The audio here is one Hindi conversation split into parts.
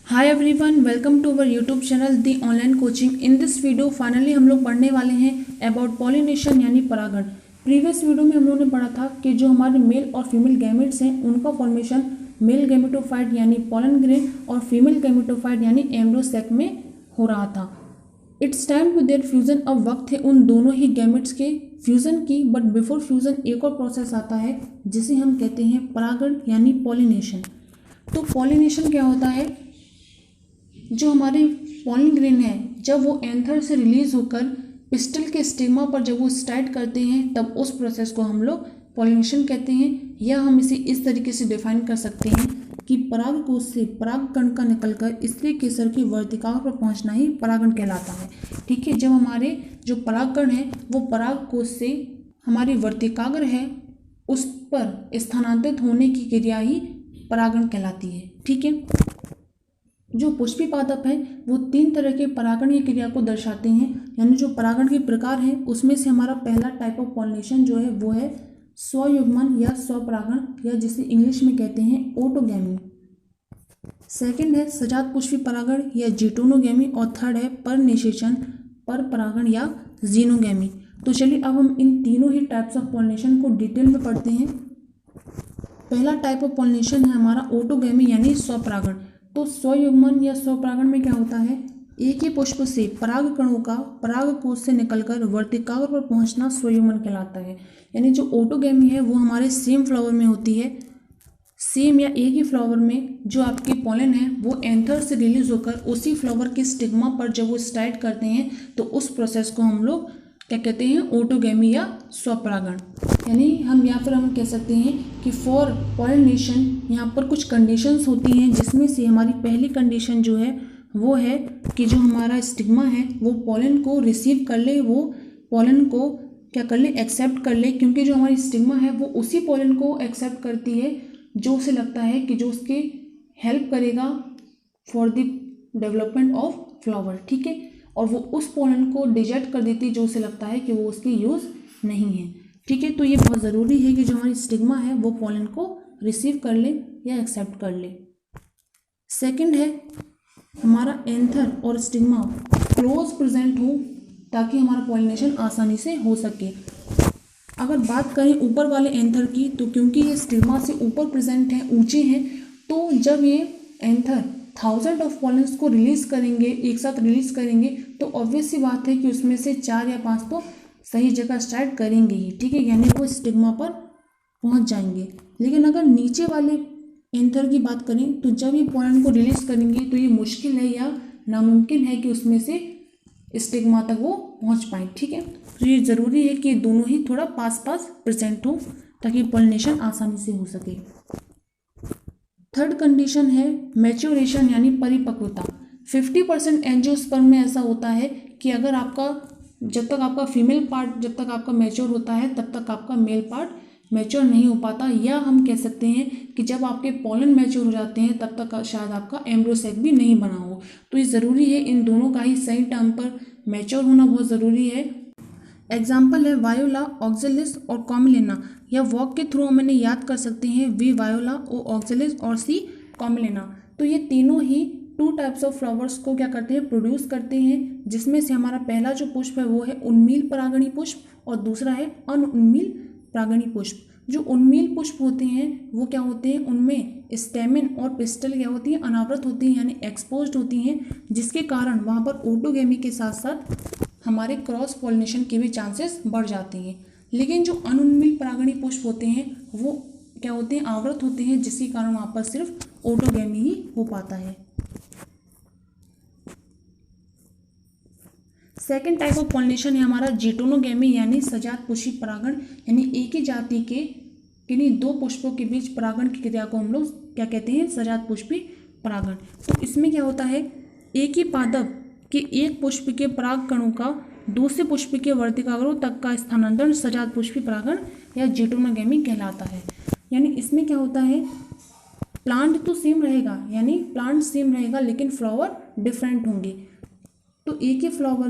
Hi everyone, welcome to our YouTube channel the online coaching. In this video finally हम लोग पढ़ने वाले हैं अबाउट पॉलिनेशन यानी परागण। प्रीवियस वीडियो में हम लोगों ने पढ़ा था कि जो हमारे मेल और फीमेल गैमेट्स हैं उनका फॉर्मेशन मेल गैमेटोफाइट यानी पॉलन ग्रेन और फीमेल गैमेटोफाइट यानी एम्ब्रियो सैक में हो रहा था। It's time to their fusion. अब वक्त है उन दोनों ही गैमेट्स के फ्यूजन की, बट बिफोर फ्यूजन एक और प्रोसेस आता है जिसे हम कहते हैं परागण यानी पॉलिनेशन। तो पॉलिनेशन क्या होता है? जो हमारे पॉलन ग्रेन है जब वो एंथर से रिलीज होकर पिस्टल के स्टिग्मा पर जब वो स्टार्ट करते हैं तब उस प्रोसेस को हम लोग पॉलिनेशन कहते हैं। या हम इसे इस तरीके से डिफाइन कर सकते हैं कि परागकोश से परागकण का निकलकर स्त्री केसर की वर्तिकाओं पर पहुंचना ही परागण कहलाता है। ठीक है, जब हमारे जो परागकण है वो परागकोश से हमारी वर्तिकाग्र है उस पर स्थानांतरित होने की क्रिया ही परागण कहलाती है। ठीक है, जो पुष्पी पादप है वो 3 तरह के परागण की क्रिया को दर्शाते हैं, यानी जो परागण के प्रकार हैं उसमें से हमारा पहला टाइप ऑफ पॉलिनेशन जो है वो है स्वयुग्मन या स्वपरागण, या जिसे इंग्लिश में कहते हैं ऑटोगैमी। सेकंड है सजात पुष्पी परागण या जीटोनोगैमी, और थर्ड है परनिषेचन पर परागण या जीनोगैमी। तो चलिए अब हम इन तीनों ही टाइप्स ऑफ पॉलिनेशन को डिटेल में पढ़ते हैं। पहला टाइप ऑफ पॉलिनेशन है हमारा ऑटोगैमी यानी स्वपरागण। तो स्वयुग्मन या स्वपरागण में क्या होता है? एक ही पुष्प से परागकणों का परागकोश से निकलकर वर्तिकाग्र पर पहुंचना स्वयुग्मन कहलाता है। यानी जो ऑटोगैमी है वो हमारे सेम फ्लावर में होती है, सेम या एक ही फ्लावर में जो आपके पॉलन है वो एंथर से रिलीज होकर उसी फ्लावर के स्टिग्मा पर जब वो स्टार्ट करते हैं तो उस प्रोसेस को हम लोग क्या कहते हैं? ऑटोगैमी या स्वपरागण। यानी हम या फिर हम कह सकते हैं कि फॉर पॉलिनेशन यहाँ पर कुछ कंडीशंस होती हैं, जिसमें से हमारी पहली कंडीशन जो है वो है कि जो हमारा स्टिग्मा है वो पॉलन को रिसीव कर ले, वो पॉलन को क्या कर ले? एक्सेप्ट कर ले, क्योंकि जो हमारी स्टिग्मा है वो उसी पॉलन को एक्सेप्ट करती है जो उसे लगता है कि जो उसके हेल्प करेगा for the development of flower. ठीक है, और वो उस पॉलन को रिजेक्ट कर देती है जो उसे लगता है कि वो उसकी यूज़ नहीं है। ठीक है, तो ये बहुत ज़रूरी है कि जो हमारी स्टिग्मा है वो पॉलन को रिसीव कर ले या एक्सेप्ट कर ले। सेकंड है हमारा एंथर और स्टिग्मा क्लोज प्रेजेंट हो ताकि हमारा पॉलिनेशन आसानी से हो सके। अगर बात करें ऊपर वाले एंथर की, तो क्योंकि ये स्टिग्मा से ऊपर प्रेजेंट हैं, ऊंचे हैं, तो जब ये एंथर 1000 ऑफ पॉलन्स को रिलीज करेंगे, एक साथ रिलीज करेंगे, तो ऑब्वियस सी बात है कि उसमें से 4 या 5 तो सही जगह स्टार्ट करेंगे ही। ठीक है, यानी वो स्टिग्मा पर पहुंच जाएंगे। लेकिन अगर नीचे वाले एंथर की बात करें तो जब ये पॉलन को रिलीज करेंगे तो ये मुश्किल है या नामुमकिन है कि उसमें से स्टिग्मा तक वो पहुंच पाए। ठीक है, तो ये ज़रूरी है कि दोनों ही थोड़ा पास पास प्रेजेंट हो ताकि पॉलिनेशन आसानी से हो सके। थर्ड कंडीशन है मैच्योरेशन यानी परिपक्वता। 50% एंजियोस्पर्म में ऐसा होता है कि अगर आपका जब तक आपका फीमेल पार्ट जब तक आपका मैच्योर होता है तब तक आपका मेल पार्ट मैच्योर नहीं हो पाता, या हम कह सकते हैं कि जब आपके पॉलन मैच्योर हो जाते हैं तब तक शायद आपका एम्ब्रियो सैक भी नहीं बना हो। तो ये ज़रूरी है इन दोनों का ही सही टाइम पर मैच्योर होना बहुत ज़रूरी है। एग्जाम्पल है वायोला, ऑक्जेलिस और कॉमिलेना, या वॉक के थ्रू हम इन्हें याद कर सकते हैं, वी वायोला, ओ ऑक्जेलिस और सी कॉमिलेना। तो ये तीनों ही 2 टाइप्स ऑफ फ्लावर्स को क्या करते हैं? प्रोड्यूस करते हैं, जिसमें से हमारा पहला जो पुष्प है वो है उन्मील परागणी पुष्प और दूसरा है अनुन्मील परागणी पुष्प। जो उन्मील पुष्प होते हैं वो क्या होते हैं? उनमें स्टेमिन और पिस्टल क्या होती है? अनावृत होती हैं यानी एक्सपोज्ड होती हैं, जिसके कारण वहाँ पर ऑटोगैमी के साथ साथ हमारे क्रॉस पॉलिनेशन के भी चांसेस बढ़ जाते हैं। लेकिन जो अनुन्मील परागणी पुष्प होते हैं वो क्या होते हैं? आवृत होते हैं, जिसके कारण वहाँ पर सिर्फ ऑटोगैमी ही हो पाता है। सेकेंड टाइप ऑफ पॉलिनेशन है हमारा जीटोनोगैमी यानी सजात पुष्पी परागण, यानी एक ही जाति के किन्हीं 2 पुष्पों के बीच परागण की क्रिया को हम लोग क्या कहते हैं? सजात पुष्पी परागण। तो इसमें क्या होता है? एक ही पादप के एक पुष्प के पराग कणों का दूसरे पुष्प के वर्तिकाग्रों तक का स्थानांतरण सजात पुष्पी परागण या जीटोनोगैमी कहलाता है। यानी इसमें क्या होता है? प्लांट तो सेम रहेगा, यानी प्लांट सेम रहेगा लेकिन फ्लावर डिफरेंट होंगे। तो एक ही फ्लावर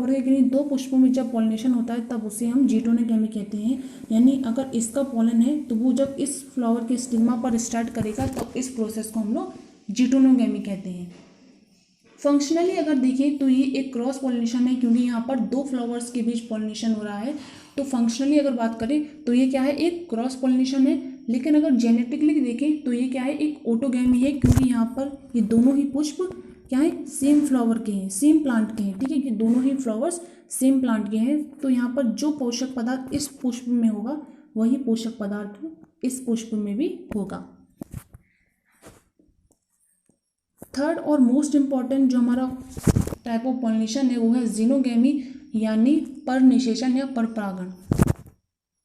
के किन्हीं 2 पुष्पों में जब पॉलिनेशन होता है तब उसे हम जीटोनोगैमी कहते हैं। यानी अगर इसका पॉलन है तो वो जब इस फ्लावर के स्टिग्मा पर स्टार्ट करेगा तो इस प्रोसेस को हम लोग जिटोनोगेमी कहते हैं। फंक्शनली अगर देखें तो ये एक क्रॉस पॉलिनेशन है, क्योंकि यहाँ पर दो फ्लावर्स के बीच पॉलिनेशन हो रहा है। तो फंक्शनली अगर बात करें तो ये क्या है, एक क्रॉस पॉलिनेशन है। लेकिन अगर जेनेटिकली देखें तो ये क्या है, एक ऑटोगैमी है, क्योंकि यहाँ पर ये दोनों ही पुष्प क्या है, सेम फ्लावर के हैं, सेम प्लांट के हैं। ठीक है, कि दोनों ही फ्लावर्स सेम प्लांट के हैं। तो यहाँ पर जो पोषक पदार्थ इस पुष्प में होगा वही पोषक पदार्थ इस पुष्प में भी होगा। थर्ड और मोस्ट इम्पॉर्टेंट जो हमारा टाइप ऑफ पॉलिनेशन है वो है जीनोगेमी, यानी परनिषेचन या परपरागण।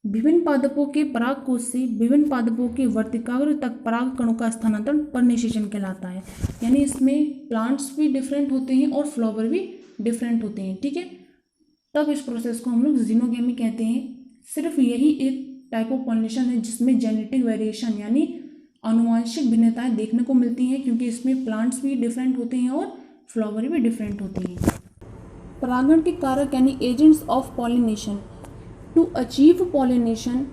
विभिन्न पादपों के परागकोश से विभिन्न पादपों के वर्तिकाग्र तक पराग कणों का स्थानांतरण परनिषेचन कहलाता है। यानी इसमें प्लांट्स भी डिफरेंट होते हैं और फ्लावर भी डिफरेंट होते हैं। ठीक है, तब इस प्रोसेस को हम लोग जीनोगेमी कहते हैं। सिर्फ यही एक टाइप ऑफ पॉलिनेशन है जिसमें जेनेटिक वेरिएशन यानी आनुवांशिक भिन्नताएं देखने को मिलती हैं, क्योंकि इसमें प्लांट्स भी डिफरेंट होते हैं और फ्लावर भी डिफरेंट होते हैं। परागण के कारक यानी agents of pollination. To achieve pollination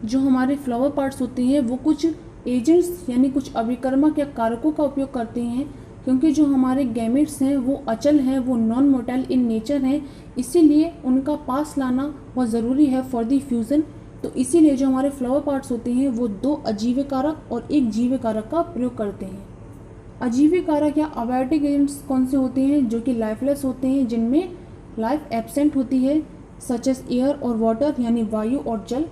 जो हमारे फ्लावर पार्ट्स होते हैं वो कुछ एजेंट्स यानी कुछ अभिकर्मक या कारकों का उपयोग करते हैं, क्योंकि जो हमारे गैमेट्स हैं वो अचल हैं, वो नॉन मोटाइल इन नेचर हैं, इसीलिए उनका पास लाना बहुत ज़रूरी है फॉर दी फ्यूज़न। तो इसीलिए जो हमारे फ्लावर पार्ट्स होते हैं वो दो अजीव कारक और एक जीव कारक का प्रयोग करते हैं। अजीव कारक या अबायोटिक एजेंट्स कौन से होते हैं, जो कि लाइफलेस होते हैं, जिनमें लाइफ एब्सेंट होती है, सच एज एयर और वाटर यानी वायु और जल।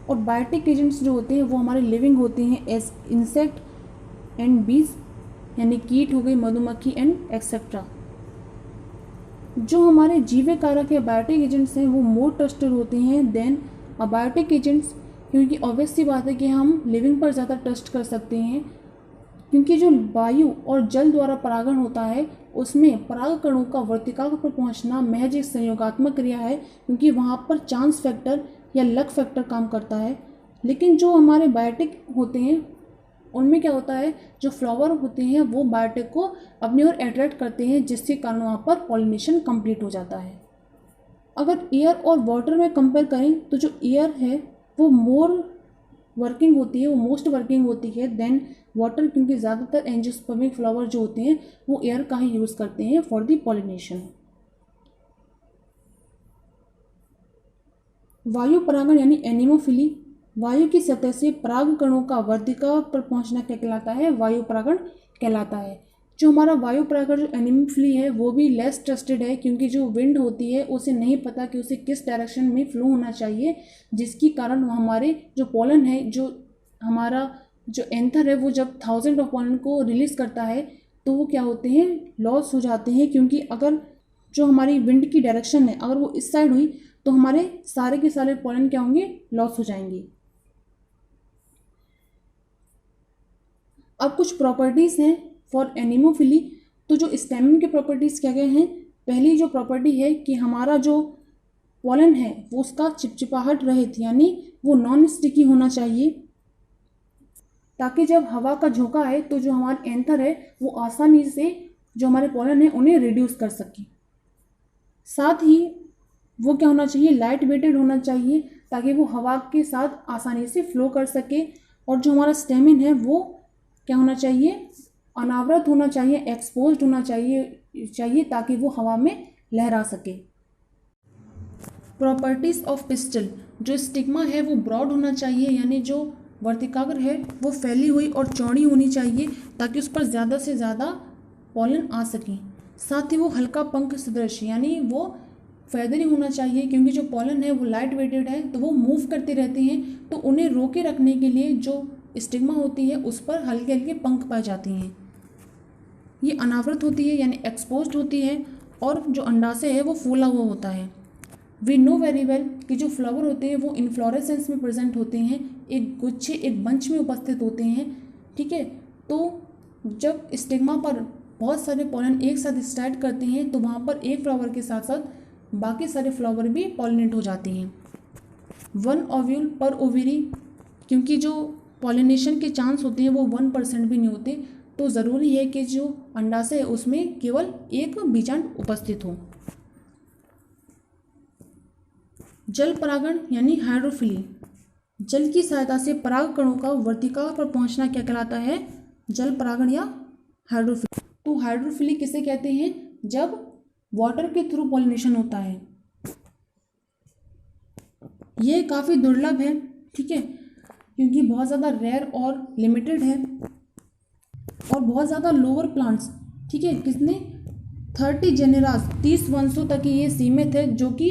और बायोटिक एजेंट्स जो होते हैं वो हमारे लिविंग होते हैं, एज इंसेक्ट एंड बीज यानी कीट हो गई, मधुमक्खी एंड एक्सेट्रा। जो हमारे जीव कारक या बायोटिक एजेंट्स हैं वो मोर ट्रस्टेड होते हैं देन अबायोटिक एजेंट्स, क्योंकि ऑब्वियस सी बात है कि हम लिविंग पर ज़्यादा ट्रस्ट कर सकते हैं, क्योंकि जो वायु और जल द्वारा परागण होता है उसमें पराग कणों का वर्तिकाग्र पर पहुंचना महज एक संयोगात्मक क्रिया है, क्योंकि वहाँ पर चांस फैक्टर या लक फैक्टर काम करता है। लेकिन जो हमारे बायोटिक होते हैं उनमें क्या होता है, जो फ्लावर होते हैं वो बायोटिक को अपनी ओर अट्रैक्ट करते हैं, जिसके कारण वहाँ पर पॉलिनेशन कंप्लीट हो जाता है। अगर एयर और वाटर में कंपेयर करें तो जो एयर है वो मोर वर्किंग होती है, वो मोस्ट वर्किंग होती है देन वाटर, क्योंकि ज़्यादातर एंजियोस्पर्मिक फ्लावर जो होते हैं वो एयर का ही यूज़ करते हैं फॉर द पॉलिनेशन। वायु परागण यानी एनिमोफिली। वायु की सतह से पराग कणों का वर्तिका पर पहुंचना क्या कहलाता है, वायु परागण कहलाता है। जो हमारा वायु परागण जो एनिमोफिली है वो भी लेस ट्रस्टेड है, क्योंकि जो विंड होती है उसे नहीं पता कि उसे किस डायरेक्शन में फ्लो होना चाहिए, जिसके कारण हमारे जो पॉलन है, जो हमारा जो एंथर है वो जब 1000 ऑफ पॉलन को रिलीज करता है तो वो क्या होते हैं, लॉस हो जाते हैं। क्योंकि अगर जो हमारी विंड की डायरेक्शन है अगर वो इस साइड हुई तो हमारे सारे के सारे पॉलन क्या होंगे, लॉस हो जाएंगे। अब कुछ प्रॉपर्टीज़ हैं फॉर एनिमोफिली। तो जो स्टेमन के प्रॉपर्टीज़ क्या क्या हैं, पहली जो प्रॉपर्टी है कि हमारा जो पॉलन है वो उसका चिपचिपाहट रहित यानी वो नॉन स्टिकी होना चाहिए, ताकि जब हवा का झोंका है तो जो हमारा एंथर है वो आसानी से जो हमारे पॉलन है उन्हें रिड्यूस कर सके। साथ ही वो क्या होना चाहिए, लाइट वेटेड होना चाहिए, ताकि वो हवा के साथ आसानी से फ्लो कर सके। और जो हमारा स्टेमिन है वो क्या होना चाहिए, अनावृत होना चाहिए, एक्सपोज्ड होना चाहिए ताकि वो हवा में लहरा सके। Properties of pistol. जो स्टिग्मा है वो ब्रॉड होना चाहिए, यानी जो वर्तिकाग्र है वो फैली हुई और चौड़ी होनी चाहिए ताकि उस पर ज़्यादा से ज़्यादा पॉलन आ सके। साथ ही वो हल्का पंख सदृश यानी वो फैदरी होना चाहिए, क्योंकि जो पॉलन है वो लाइट वेटेड है तो वो मूव करते रहते हैं, तो उन्हें रोके रखने के लिए जो स्टिग्मा होती है उस पर हल्के हल्के पंख पाए जाते हैं। ये अनावृत होती है यानी एक्सपोज्ड होती है, और जो अंडाशय है वो फूला हुआ होता है। वी नो वेरी वेल कि जो फ्लावर होते हैं वो इन्फ्लोरेसेंस में प्रेजेंट होते हैं, एक गुच्छे एक बंच में उपस्थित होते हैं। ठीक है, तो जब स्टिग्मा पर बहुत सारे पॉलन एक साथ स्टार्ट करते हैं तो वहाँ पर एक फ्लावर के साथ साथ बाकी सारे फ्लावर भी पॉलिनेट हो जाते हैं। 1 ओव्यूल पर ओवेरी, क्योंकि जो पॉलिनेशन के चांस होते हैं वो 1% भी नहीं होते, तो ज़रूरी है कि जो अंडाशय है उसमें केवल एक बीजांड उपस्थित हो। जल परागण यानी हाइड्रोफिली। जल की सहायता से पराग कणों का वर्तिका पर पहुंचना क्या कहलाता है, जल परागण या हाइड्रोफिली। तो हाइड्रोफिली किसे कहते हैं? जब वाटर के थ्रू पॉलिनेशन होता है। ये काफ़ी दुर्लभ है, ठीक है, क्योंकि बहुत ज़्यादा रेयर और लिमिटेड है और बहुत ज़्यादा लोअर प्लांट्स, ठीक है, कितने 30 जेनेरास 30 वंशों तक ही ये सीमित है, जो कि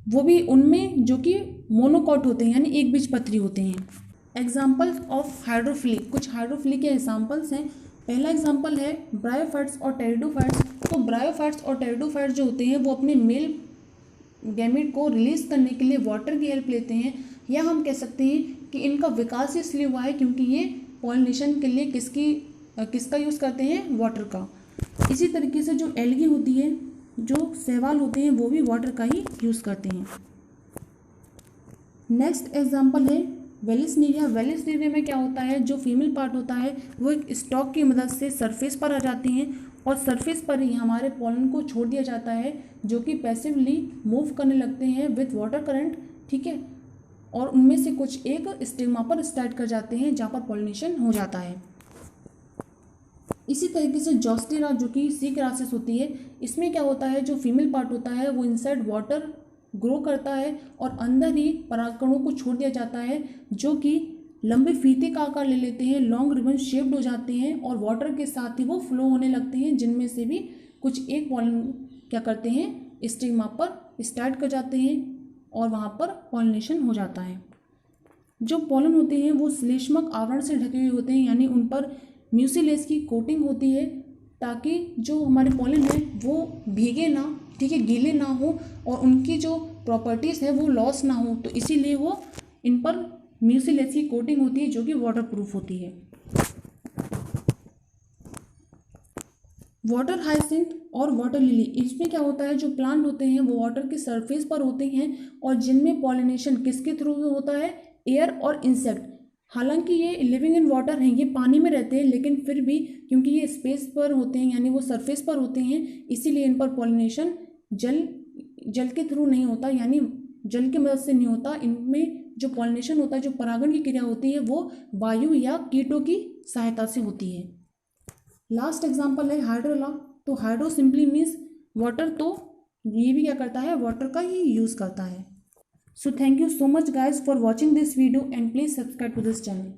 वो भी उनमें जो कि मोनोकॉट होते हैं यानी एक बीजपत्री होते हैं। एग्जाम्पल्स ऑफ हाइड्रोफिली, कुछ हाइड्रोफिली के एग्जाम्पल्स हैं। पहला एग्जाम्पल है ब्रायोफाइट्स और टेरिडोफाइट्स। तो ब्रायोफाइट्स और टेरिडोफाइट्स जो होते हैं वो अपने मेल गैमेट को रिलीज करने के लिए वाटर की हेल्प लेते हैं, या हम कह सकते हैं कि इनका विकास इसलिए हुआ है क्योंकि ये पॉलिनेशन के लिए किसका यूज़ करते हैं? वाटर का। इसी तरीके से जो एल्गी होती है, जो शैवाल होते हैं, वो भी वाटर का ही यूज़ करते हैं। नेक्स्ट एग्जाम्पल है वेलिसनेरिया। वेलिसनेरिया में क्या होता है, जो फीमेल पार्ट होता है वो एक स्टॉक की मदद से सरफेस पर आ जाती हैं और सरफेस पर ही हमारे पॉलन को छोड़ दिया जाता है, जो कि पैसिवली मूव करने लगते हैं विथ वाटर करंट, ठीक है, और उनमें से कुछ एक स्टिग्मा पर स्टार्ट कर जाते हैं जहाँ पर पॉलिनेशन हो जाता है। इसी तरीके से जॉस्टेरा जो कि सी ग्रासेस होती है, इसमें क्या होता है, जो फीमेल पार्ट होता है वो इनसाइड वाटर ग्रो करता है और अंदर ही परागकणों को छोड़ दिया जाता है, जो कि लंबे फीते का आकार ले लेते हैं, लॉन्ग रिबन शेप्ड हो जाते हैं और वाटर के साथ ही वो फ्लो होने लगते हैं, जिनमें से भी कुछ एक पॉलन क्या करते हैं, स्टिग्मा पर स्टार्ट कर जाते हैं और वहाँ पर पॉलिनेशन हो जाता है। जो पॉलन होते हैं वो श्लेष्मक आवरण से ढके हुए होते हैं, यानी उन पर म्यूसिलेज की कोटिंग होती है, ताकि जो हमारे पॉलन है वो भीगे ना, ठीक है, गीले ना हो और उनकी जो प्रॉपर्टीज़ है वो लॉस ना हो, तो इसीलिए वो इन पर म्यूसिलेज की कोटिंग होती है जो कि वाटर प्रूफ होती है। वाटर हाइसिंथ और वाटर लिली, इसमें क्या होता है, जो प्लांट होते हैं वो वाटर के सरफेस पर होते हैं और जिनमें पॉलिनेशन किसके थ्रू होता है, एयर और इंसेक्ट। हालांकि ये लिविंग इन वाटर हैं, ये पानी में रहते हैं, लेकिन फिर भी क्योंकि ये स्पेस पर होते हैं यानी वो सरफेस पर होते हैं, इसीलिए इन पर पॉलिनेशन जल के थ्रू नहीं होता, यानी जल की मदद से नहीं होता। इनमें जो पॉलिनेशन होता है, जो परागण की क्रिया होती है, वो वायु या कीटों की सहायता से होती है। लास्ट एग्जाम्पल है हाइड्रोला। तो हाइड्रो सिंपली मीन्स वाटर, तो ये भी क्या करता है, वाटर का ही यूज़ करता है। So thank you so much guys for watching this video and please subscribe to this channel.